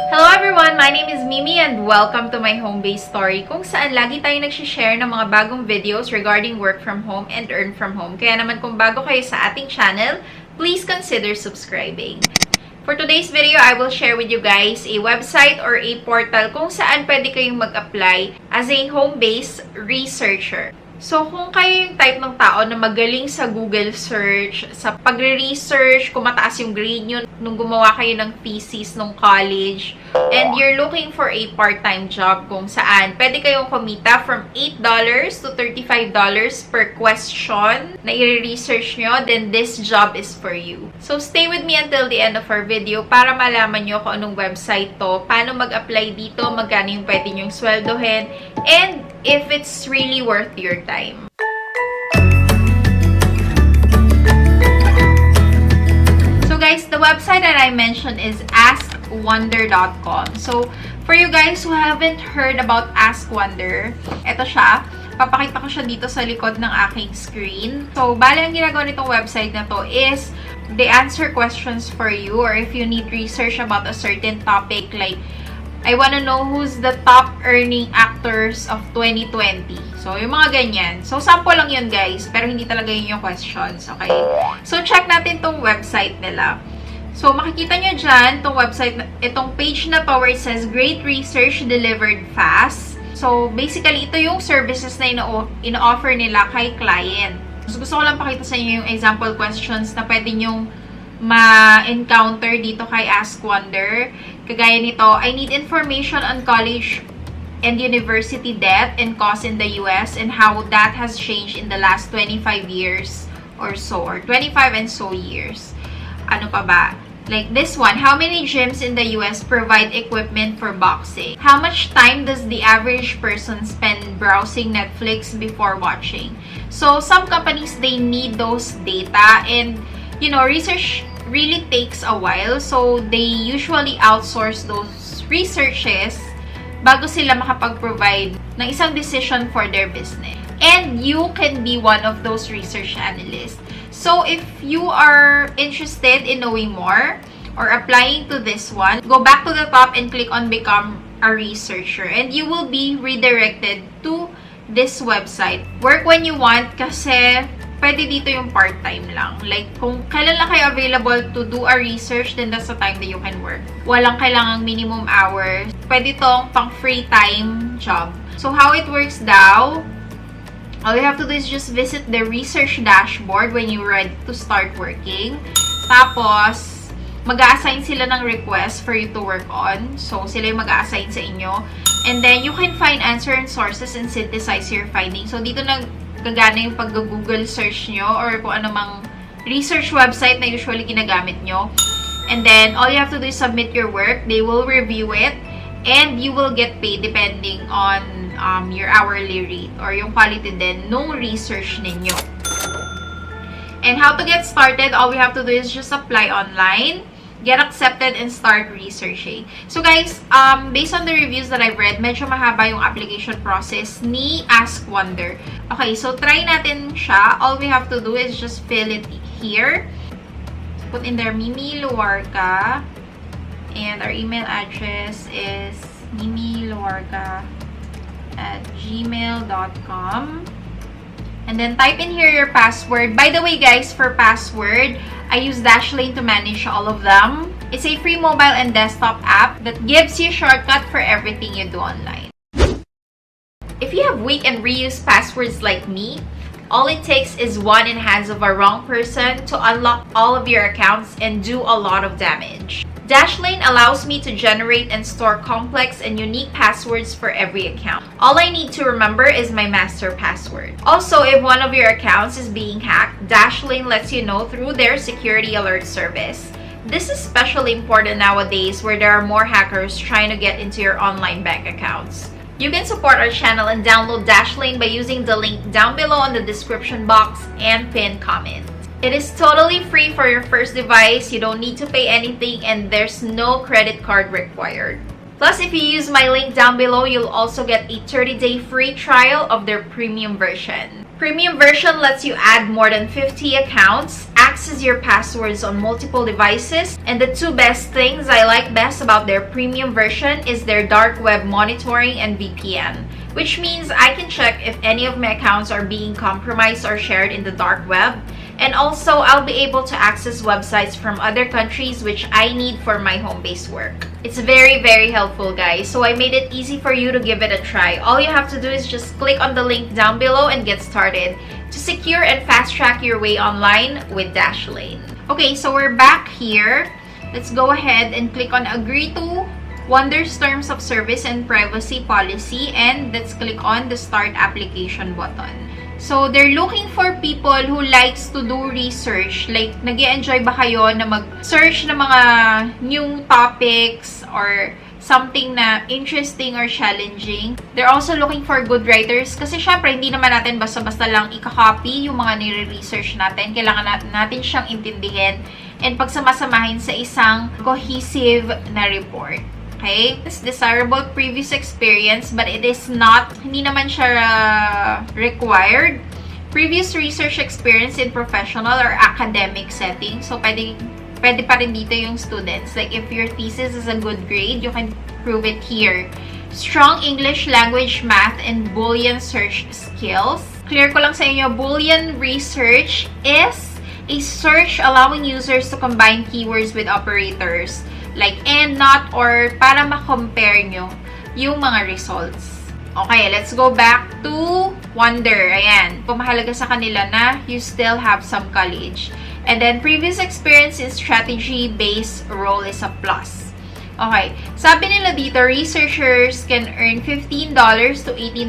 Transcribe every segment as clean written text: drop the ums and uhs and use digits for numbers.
Hello everyone! My name is Mimi and welcome to my home-based story kung saan lagi tayo nagsishare ng mga bagong videos regarding work from home and earn from home. Kaya naman kung bago kayo sa ating channel, please consider subscribing. For today's video, I will share with you guys a website or a portal kung saan pwede kayong mag-apply as a home-based researcher. So, kung kayo yung type ng tao na magaling sa Google search, sa pagre-research, kung mataas yung grade nyo nung gumawa kayo ng thesis nung college, and you're looking for a part-time job kung saan pwede kayong kumita from $8 to $35 per question na i-research nyo, then this job is for you. So, stay with me until the end of our video para malaman nyo kung anong website to, paano mag-apply dito, magkano yung pwede nyong sweldohin, and if it's really worth your time. So guys, the website that I mentioned is AskWonder.com. So for you guys who haven't heard about AskWonder, eto siya. Papakita ko siya dito sa likod ng aking screen. So bale ang ginagawa nitong website na to is they answer questions for you, or if you need research about a certain topic, like I wanna know who's the top earning actors of 2020. So, yung mga ganyan. So, sample lang yun, guys. Pero hindi talaga yun yung questions. Okay? So, check natin tong website nila. So, makikita nyo dyan, tong website, itong page na to where it says, Great Research Delivered Fast. So, basically, ito yung services na ino-offer nila kay client. So, gusto ko lang pakita sa inyo yung example questions na pwede nyong ma-encounter dito kay AskWonder. Kagaya nito, I need information on college and university debt and costs in the US and how that has changed in the last 25 years or so, or 25 and so years. Ano pa ba? Like this one, how many gyms in the US provide equipment for boxing? How much time does the average person spend browsing Netflix before watching? So, some companies, they need those data, and you know, research really takes a while. So, they usually outsource those researches bago sila makapag-provide ng isang decision for their business. And you can be one of those research analysts. So, if you are interested in knowing more or applying to this one, go back to the top and click on Become a Researcher. And you will be redirected to this website. Work when you want kasi pwede dito yung part-time lang. Like, kung kailan lang kayo available to do a research, then that's the time that you can work. Walang kailangang minimum hours. Pwede tong pang free time job. So, how it works daw, all you have to do is just visit the research dashboard when you're ready to start working. Tapos, mag-a-assign sila ng request for you to work on. So, sila yung mag-a-assign sa inyo. And then, you can find answer and sources and synthesize your findings. So, dito gagana yung pag-Google search nyo or kung ano mang research website na usually ginagamit nyo. And then, all you have to do is submit your work. They will review it and you will get paid depending on your hourly rate or yung quality din nung research ninyo. And how to get started, all we have to do is just apply online, get accepted, and start researching. So guys, based on the reviews that I've read, medyo mahaba yung application process ni AskWonder. Okay, so try natin siya. All we have to do is just fill it here. So put in there Mimi Luarca. And our email address is mimiluarca@gmail.com. And then type in here your password. By the way guys, for password, I use Dashlane to manage all of them. It's a free mobile and desktop app that gives you a shortcut for everything you do online. If you have weak and reused passwords like me, all it takes is one in hands of a wrong person to unlock all of your accounts and do a lot of damage. Dashlane allows me to generate and store complex and unique passwords for every account. All I need to remember is my master password. Also, if one of your accounts is being hacked, Dashlane lets you know through their security alert service. This is especially important nowadays where there are more hackers trying to get into your online bank accounts. You can support our channel and download Dashlane by using the link down below in the description box and pinned comment. It is totally free for your first device, you don't need to pay anything, and there's no credit card required. Plus, if you use my link down below, you'll also get a 30-day free trial of their premium version. Premium version lets you add more than 50 accounts, access your passwords on multiple devices. And the two best things I like best about their premium version is their dark web monitoring and VPN, which means I can check if any of my accounts are being compromised or shared in the dark web. And also, I'll be able to access websites from other countries which I need for my home-based work. It's very, very helpful, guys. So I made it easy for you to give it a try. All you have to do is just click on the link down below and get started to secure and fast-track your way online with Dashlane. Okay, so we're back here. Let's go ahead and click on Agree to Wonder's Terms of Service and Privacy Policy, and let's click on the Start Application button. So, they're looking for people who likes to do research. Like, nag-e-enjoy ba kayo na mag-search ng mga new topics or something na interesting or challenging? They're also looking for good writers kasi syempre, hindi naman natin basta-basta lang i-copy yung mga nire-research natin. Kailangan natin siyang intindihin and pagsamasamahin sa isang cohesive na report. Okay? It's desirable previous experience, but it is not, hindi naman siya required. Previous research experience in professional or academic setting. So, pwede pa rin dito yung students. Like, if your thesis is a good grade, you can prove it here. Strong English language, math, and Boolean search skills. Clear ko lang sa inyo, Boolean research is a search allowing users to combine keywords with operators like and, not, or para ma-compare nyo yung mga results. Okay, let's go back to Wonder. Ayan, pumahalaga sa kanila na you still have some college. And then, previous experience in strategy-based role is a plus. Okay, sabi nila dito, researchers can earn $15 to $18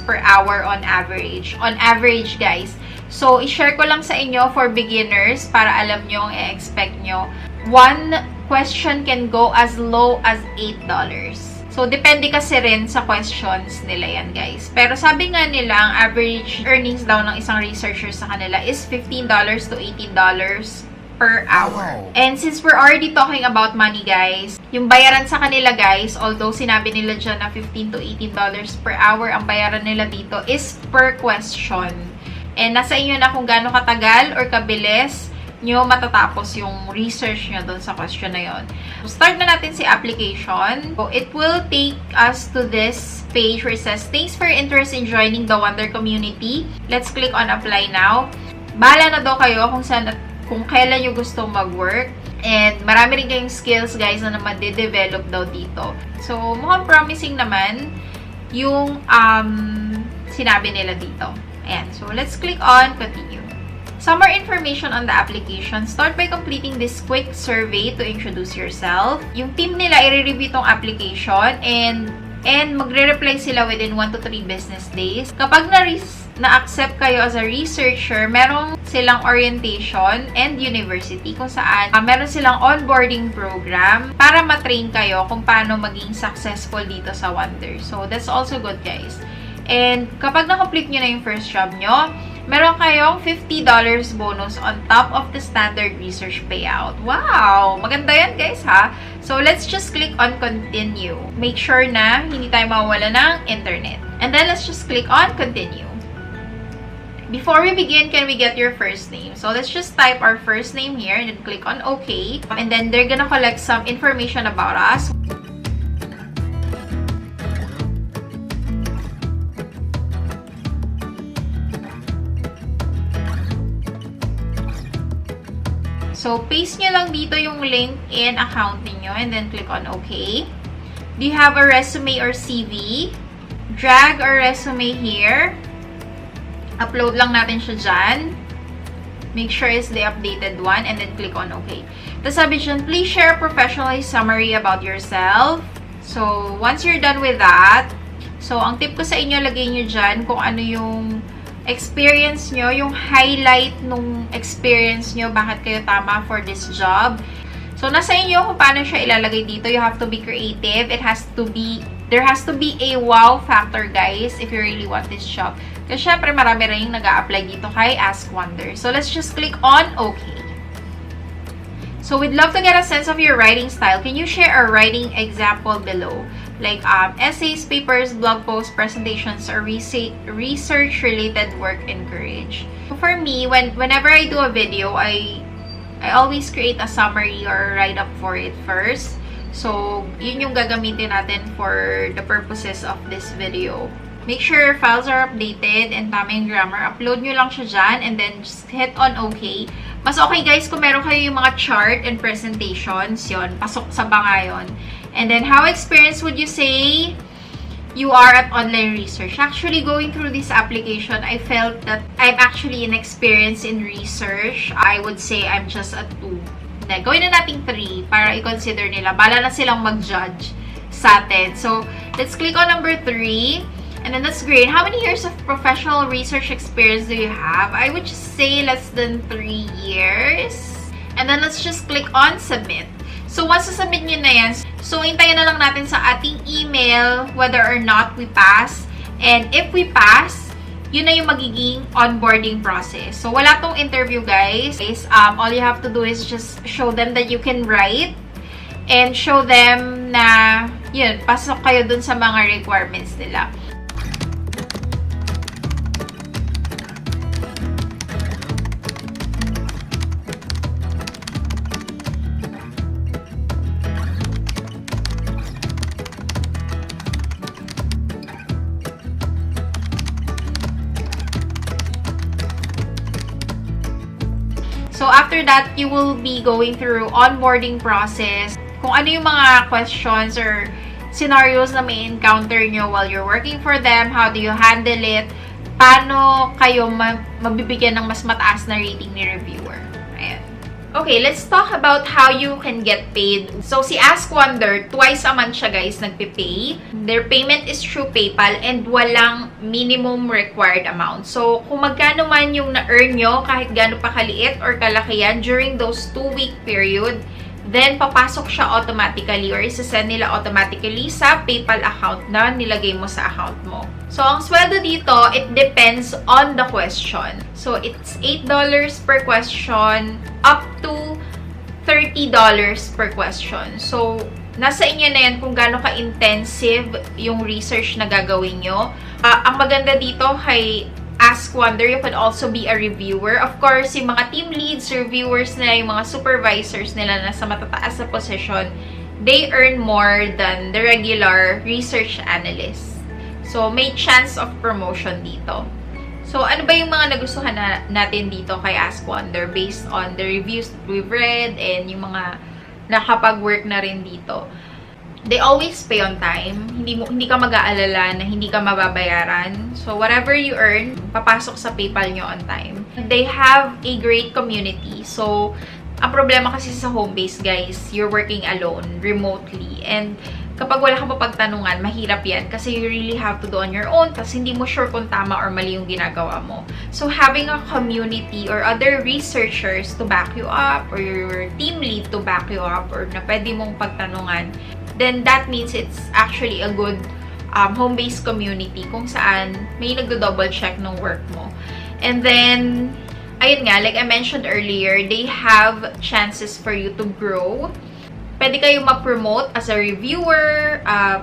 per hour on average. On average, guys. So, i-share ko lang sa inyo for beginners para alam nyo ang i-expect nyo. One question can go as low as $8. So, depende kasi rin sa questions nila yan, guys. Pero sabi nga nila, ang average earnings daw ng isang researcher sa kanila is $15 to $18 per hour. And since we're already talking about money, guys, yung bayaran sa kanila, guys, although sinabi nila dyan na $15 to $18 per hour, ang bayaran nila dito is per question. And nasa inyo na kung gaano katagal or kabilis nyo matatapos yung research nyo dun sa question na yon. So, start na natin si application. So, it will take us to this page where it says, thanks for your interest in joining the Wonder community. Let's click on apply now. Bahala na daw kayo kung kailan nyo gusto mag-work. And marami rin kayong skills, guys, na naman de-develop daw dito. So, mukhang promising naman yung sinabi nila dito. Ayan. So, let's click on continue. Some more information on the application. Start by completing this quick survey to introduce yourself. Yung team nila, i-review tong application and magre-reply sila within 1 to 3 business days. Kapag na-accept kayo as a researcher, meron silang orientation and university kung saan meron silang onboarding program para matrain kayo kung paano maging successful dito sa Wonder. So, that's also good, guys. And kapag na-complete nyo na yung first job nyo, meron kayong $50 bonus on top of the standard research payout. Wow! Maganda yan, guys, ha? So, let's just click on continue. Make sure na hindi tayo mawawala ng internet. And then, let's just click on continue. Before we begin, can we get your first name? So, let's just type our first name here and then click on OK. And then, they're gonna collect some information about us. So, paste nyo lang dito yung LinkedIn account niyo and then click on OK. Do you have a resume or CV? Drag our resume here. Upload lang natin siya dyan. Make sure it's the updated one and then click on OK. Tapos sabi dyan, please share a professionalized summary about yourself. So, once you're done with that, so, ang tip ko sa inyo, lagay nyo dyan kung ano yung experience nyo, yung highlight nung experience nyo, bakit kayo tama for this job. So, nasa inyo kung paano siya ilalagay dito. You have to be creative. There has to be a wow factor, guys, if you really want this job. Kasi syempre, marami rin yung nag-a-apply dito kay AskWonder. So, let's just click on OK. So, we'd love to get a sense of your writing style. Can you share a writing example below? Like essays, papers, blog posts, presentations, or research-related work encouraged. So for me, whenever I do a video, I I always create a summary or write-up for it first. So, yun yung gagamitin natin for the purposes of this video. Make sure your files are updated and tama yung grammar. Upload nyo lang siya dyan and then just hit on OK. Mas okay guys kung meron kayo yung mga chart and presentations. Yun, pasok sa banga yun. And then, how experienced would you say you are at online research? Actually, going through this application, I felt that I'm actually inexperienced in research. I would say I'm just a 2. Gawin na natin 3 para i-consider nila. Bala na silang mag-judge sa atin. So, let's click on number 3. And then that's great. How many years of professional research experience do you have? I would just say less than 3 years. And then let's just click on submit. So, once na-submit nyo na yan, so, hintayin na lang natin sa ating email whether or not we pass. And if we pass, yun na yung magiging onboarding process. So, wala tong interview, guys. All you have to do is just show them that you can write and show them na, yun, pasok kayo dun sa mga requirements nila. So, after that, you will be going through onboarding process. Kung ano yung mga questions or scenarios na may encounter nyo while you're working for them, how do you handle it, paano kayo mabibigyan ng mas mataas na rating ni reviewer. Ayan. Okay, let's talk about how you can get paid. So, si AskWonder, twice a month siya guys nagpipay. Their payment is through PayPal and walang minimum required amount. So, kung magkano man yung na-earn nyo, kahit gaano pa kaliit or kalakihan during those 2-week period, then papasok siya automatically or isa-send nila automatically sa PayPal account na nilagay mo sa account mo. So, ang sweldo dito, it depends on the question. So, it's $8 per question up to $30 per question. So, nasa inyo na yan kung gaano ka-intensive yung research na gagawin nyo. Ang maganda dito kay AskWonder, you could also be a reviewer. Of course, yung mga team leads, reviewers nila, yung mga supervisors nila na sa matataas na position, they earn more than the regular research analysts. So, may chance of promotion dito. So, ano ba yung mga nagustuhan natin dito kay AskWonder based on the reviews that we've read and yung mga nakapag-work na rin dito? They always pay on time. Hindi ka mag-aalala na hindi ka mababayaran. So, whatever you earn, papasok sa PayPal nyo on time. They have a great community. So, ang problema kasi sa home base, guys, you're working alone, remotely. And kapag wala kang mapagtanungan, mahirap yan kasi you really have to do on your own kasi hindi mo sure kung tama or mali yung ginagawa mo. So, having a community or other researchers to back you up or your team lead to back you up or na pwede mong pagtanungan, then that means it's actually a good home-based community kung saan may nagdo-double check ng work mo. And then, ayun nga, like I mentioned earlier, they have chances for you to grow. Pwede kayo ma-promote as a reviewer,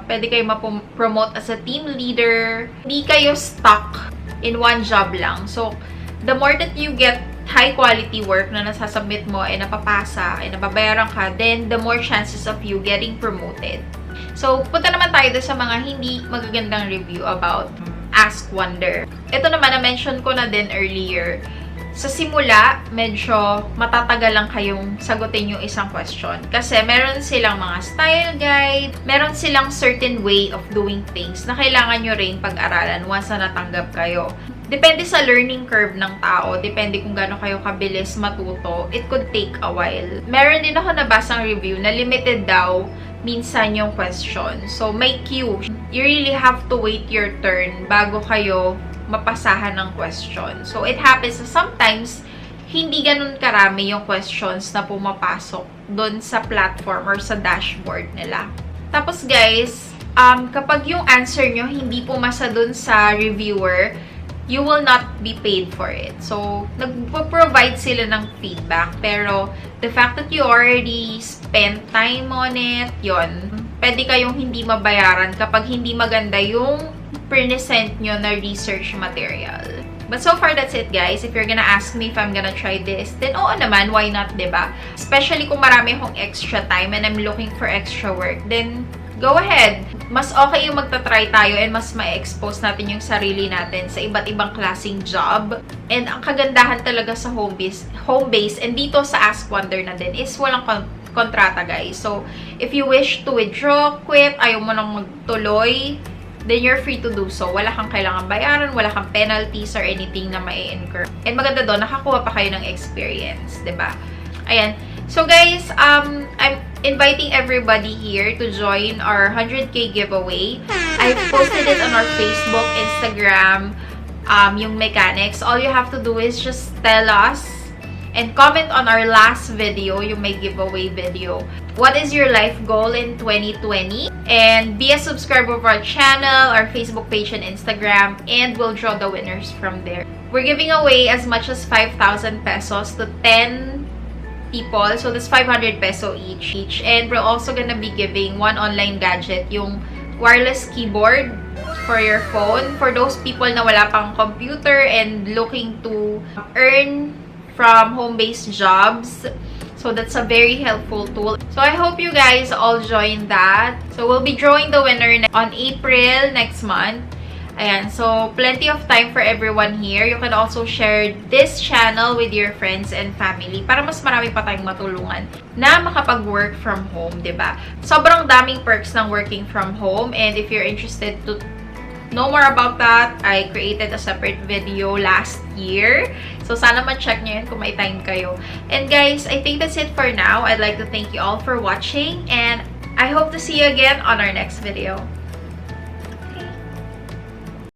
pwede kayo ma-promote as a team leader. Hindi kayo stuck in one job lang. So, the more that you get high quality work na nasasubmit mo ay napapasa, ay nababayaran ka, then the more chances of you getting promoted. So, punta naman tayo sa mga hindi magagandang review about AskWonder. Ito naman, na-mention ko na din earlier. Sa simula, medyo matatagal lang kayong sagutin yung isang question. Kasi meron silang mga style guide, meron silang certain way of doing things na kailangan nyo rin pag-aralan once na natanggap kayo. Depende sa learning curve ng tao, depende kung gaano kayo kabilis matuto, it could take a while. Meron din ako nabasang review na limited daw minsan yung question. So, may queue. You really have to wait your turn bago kayo mapasahan ng question. So, it happens na sometimes hindi ganun karami yung questions na pumapasok doon sa platform or sa dashboard nila. Tapos guys, kapag yung answer nyo hindi pumasa doon sa reviewer, you will not be paid for it. So, nagpo-provide sila ng feedback. Pero, the fact that you already spent time on it, yon, pwede kayong hindi mabayaran kapag hindi maganda yung present nyo na research material. But so far, that's it, guys. If you're gonna ask me if I'm gonna try this, then oo naman, why not, diba? Especially kung marami akong extra time and I'm looking for extra work, then go ahead. Mas okay yung magta-try tayo and mas ma-expose natin yung sarili natin sa iba't ibang klaseng job. And ang kagandahan talaga sa home base and dito sa AskWonder na din is walang kontrata, guys. So, if you wish to withdraw, quit, ayaw mo nang magtuloy, then you're free to do so. Wala kang kailangan bayaran, wala kang penalties or anything na mai-incur. And maganda doon, nakakuha pa kayo ng experience, diba? Ayan. So guys, I'm inviting everybody here to join our 100K giveaway. I posted it on our Facebook, Instagram, yung mechanics. All you have to do is just tell us and comment on our last video, yung may giveaway video. What is your life goal in 2020? And be a subscriber of our channel, our Facebook page and Instagram, and we'll draw the winners from there. We're giving away as much as 5,000 pesos to 10 people. So that's 500 peso each. And we're also gonna be giving one online gadget, yung wireless keyboard for your phone. For those people na wala pang computer and looking to earn from home-based jobs. So that's a very helpful tool. So I hope you guys all join that. So we'll be drawing the winner on April next month. Ayan, so plenty of time for everyone here. You can also share this channel with your friends and family para mas marami pa tayong matulungan na makapag-work from home, diba? Sobrang daming perks ng working from home, and if you're interested to know more about that, I created a separate video last year. So, sana ma-check nyo yun kung may time kayo. And guys, I think that's it for now. I'd like to thank you all for watching, and I hope to see you again on our next video.